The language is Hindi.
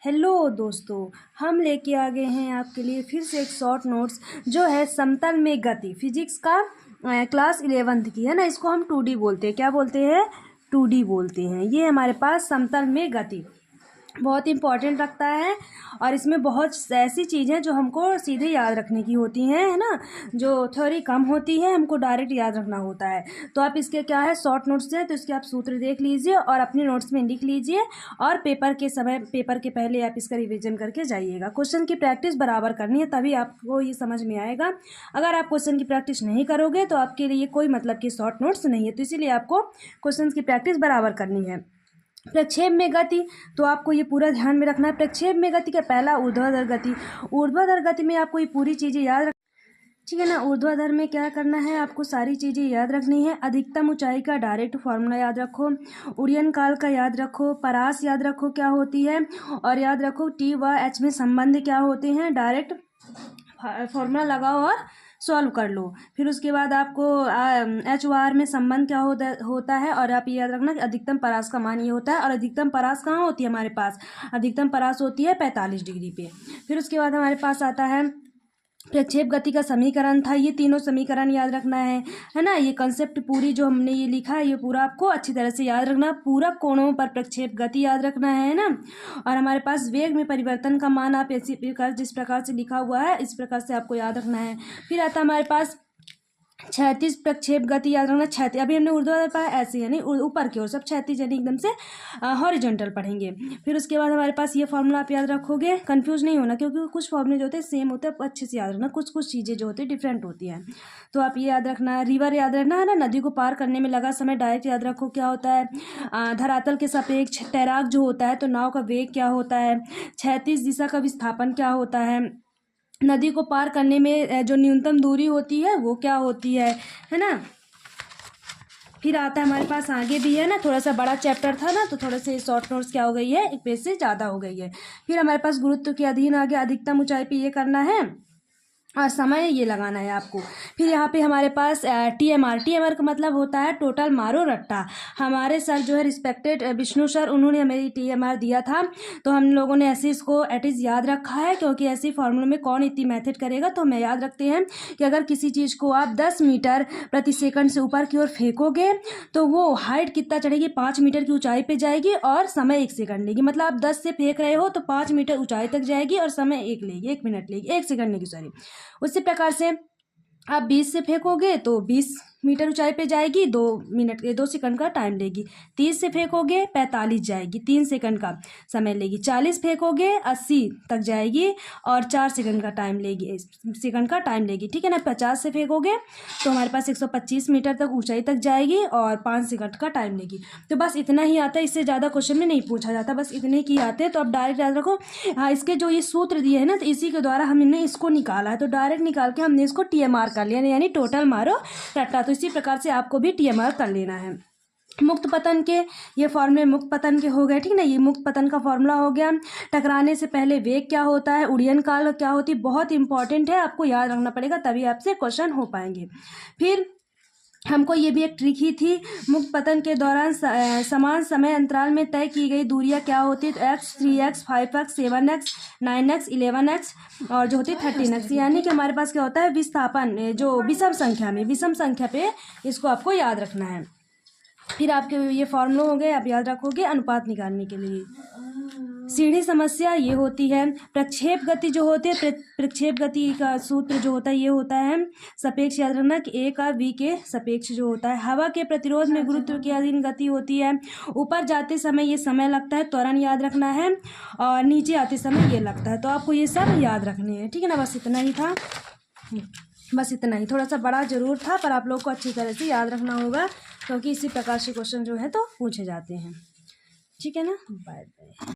हेलो दोस्तों, हम लेके आ गए हैं आपके लिए फिर से एक शॉर्ट नोट्स जो है समतल में गति फिजिक्स का क्लास 11th की है ना। इसको हम 2D बोलते हैं। क्या बोलते हैं? 2D बोलते हैं। ये हमारे पास समतल में गति बहुत इंपॉर्टेंट रखता है और इसमें बहुत ऐसी चीज़ें जो हमको सीधे याद रखने की होती हैं, है ना। जो थ्योरी कम होती है हमको डायरेक्ट याद रखना होता है। तो आप इसके क्या है शॉर्ट नोट्स हैं तो इसके आप सूत्र देख लीजिए और अपने नोट्स में लिख लीजिए और पेपर के पहले आप इसका रिवीजन करके जाइएगा। क्वेश्चन की प्रैक्टिस बराबर करनी है तभी आपको ये समझ में आएगा। अगर आप क्वेश्चन की प्रैक्टिस नहीं करोगे तो आपके लिए कोई मतलब की शॉर्ट नोट्स नहीं है। तो इसीलिए आपको क्वेश्चन की प्रैक्टिस बराबर करनी है। प्रक्षेप में गति, तो आपको ये पूरा ध्यान में रखना है। प्रक्षेप में गति का पहला ऊर्ध्वाधर गति। ऊर्ध्वाधर गति में आपको ये पूरी चीज़ें याद रख, ठीक है ना। ऊर्ध्वाधर में क्या करना है, आपको सारी चीज़ें याद रखनी है। अधिकतम ऊंचाई का डायरेक्ट फार्मूला याद रखो, उड़यन काल का याद रखो, परास याद रखो क्या होती है, और याद रखो टी व एच में संबंध क्या होते हैं। डायरेक्ट फार्मूला लगाओ और सॉल्व कर लो। फिर उसके बाद आपको एच ओ आर में संबंध क्या होता है, और आप ये याद रखना कि अधिकतम परास का मान ये होता है। और अधिकतम परास कहाँ होती है हमारे पास? अधिकतम परास होती है 45 डिग्री पे। फिर उसके बाद हमारे पास आता है प्रक्षेप गति का समीकरण था। ये तीनों समीकरण याद रखना है ना। ये कंसेप्ट पूरी जो हमने ये लिखा है ये पूरा आपको अच्छी तरह से याद रखना। पूरा कोणों पर प्रक्षेप गति याद रखना है ना। और हमारे पास वेग में परिवर्तन का मान आप इसी प्रकार जिस प्रकार से लिखा हुआ है इस प्रकार से आपको याद रखना है। फिर आता है हमारे पास क्षैतिज प्रक्षेप गति याद रखना। क्षैतिज अभी हमने ऊर्ध्वाधर पढ़ा ऐसे यानी ऊपर की ओर, सब क्षैतिज यानी एकदम से हॉरिजॉन्टल पढ़ेंगे। फिर उसके बाद हमारे पास ये फॉर्मूला आप याद रखोगे। कंफ्यूज नहीं होना क्योंकि कुछ फॉर्मूले जो होते हैं सेम होते हैं, अच्छे से याद रखना। कुछ चीज़ें जो होती है डिफरेंट होती हैं तो आप ये याद रखना। रिवर याद रखना है ना, नदी को पार करने में लगा समय। डायरेक्ट याद रखो क्या होता है, धरातल के सापेक्ष तैराक जो होता है तो नाव का वेग क्या होता है। क्षैतिज दिशा का विस्थापन क्या होता है। नदी को पार करने में जो न्यूनतम दूरी होती है वो क्या होती है ना। फिर आता है हमारे पास आगे भी है ना, थोड़ा सा बड़ा चैप्टर था ना तो थोड़ा से शॉर्ट नोट्स क्या हो गई है, एक पेज से ज़्यादा हो गई है। फिर हमारे पास गुरुत्व के अधीन आ गया। अधिकतम ऊंचाई पे ये करना है और समय ये लगाना है आपको। फिर यहाँ पे हमारे पास TMR का मतलब होता है टोटल मारो रट्टा। हमारे सर जो है रिस्पेक्टेड विष्णु सर, उन्होंने हमें TMR दिया था तो हम लोगों ने ऐसे इसको एटलीस्ट याद रखा है क्योंकि ऐसे फॉर्मूले में कौन इतनी मेथड करेगा। तो हमें याद रखते हैं कि अगर किसी चीज़ को आप 10 मीटर प्रति सेकंड से ऊपर की ओर फेंकोगे तो वो हाइट कितना चढ़ेगी, 5 मीटर की ऊंचाई पर जाएगी और समय 1 सेकंड लेगी। मतलब आप 10 से फेंक रहे हो तो 5 मीटर ऊंचाई तक जाएगी और समय 1 मिनट लेगी, 1 सेकंड लेगी सॉरी। उसी प्रकार से आप 20 से फेंकोगे तो 20 मीटर ऊंचाई पे जाएगी, 2 सेकंड का टाइम लेगी। 30 से फेंकोगे 45 जाएगी, 3 सेकंड का समय लेगी। 40 फेंकोगे 80 तक जाएगी और 4 सेकंड का टाइम लेगी, ठीक है ना। 50 से फेंकोगे तो हमारे पास 125 मीटर तक ऊंचाई तक जाएगी और 5 सेकंड का टाइम लेगी। तो बस इतना ही आता है, इससे ज़्यादा क्वेश्चन में नहीं पूछा जाता, बस इतने की आते हैं। तो अब डायरेक्ट याद रखो। हाँ, इसके जो ये सूत्र दिए है ना तो इसी के द्वारा हमने इसको निकाला है। तो डायरेक्ट निकाल के हमने इसको TMR कर लिया यानी टोटल मारो रट्टा। तो इसी प्रकार से आपको भी TMR कर लेना है। मुक्त पतन के ये फॉर्मूले मुक्त पतन के हो गए, ठीक ना। ये मुक्त पतन का फॉर्मूला हो गया। टकराने से पहले वेग क्या होता है, उड़यन काल क्या होती है, बहुत इंपॉर्टेंट है, आपको याद रखना पड़ेगा तभी आपसे क्वेश्चन हो पाएंगे। फिर हमको ये भी एक ट्रिक ही थी, मुक्त पतन के दौरान समान समय अंतराल में तय की गई दूरियां क्या होती है। तो x 3x 5x 7x 9x 11x और जो होती है 13x। यानी कि हमारे पास क्या होता है विस्थापन जो विषम संख्या पे इसको आपको याद रखना है। फिर आपके ये फॉर्मूले हो गए, आप याद रखोगे अनुपात निकालने के लिए। सीढ़ी समस्या ये होती है। प्रक्षेप गति जो होती है, प्रक्षेप गति का सूत्र जो होता है ये होता है सापेक्ष। याद रखना कि A का V के सापेक्ष जो होता है। हवा के प्रतिरोध में गुरुत्व के अधीन गति होती है। ऊपर जाते समय ये समय लगता है, त्वरण याद रखना है, और नीचे आते समय ये लगता है। तो आपको ये सब याद रखने हैं, ठीक है ना। बस इतना ही था, बस इतना ही। थोड़ा सा बड़ा जरूर था पर आप लोग को अच्छी तरह से याद रखना होगा क्योंकि इसी प्रकार से क्वेश्चन जो है तो पूछे जाते हैं, ठीक है ना। Bye bye.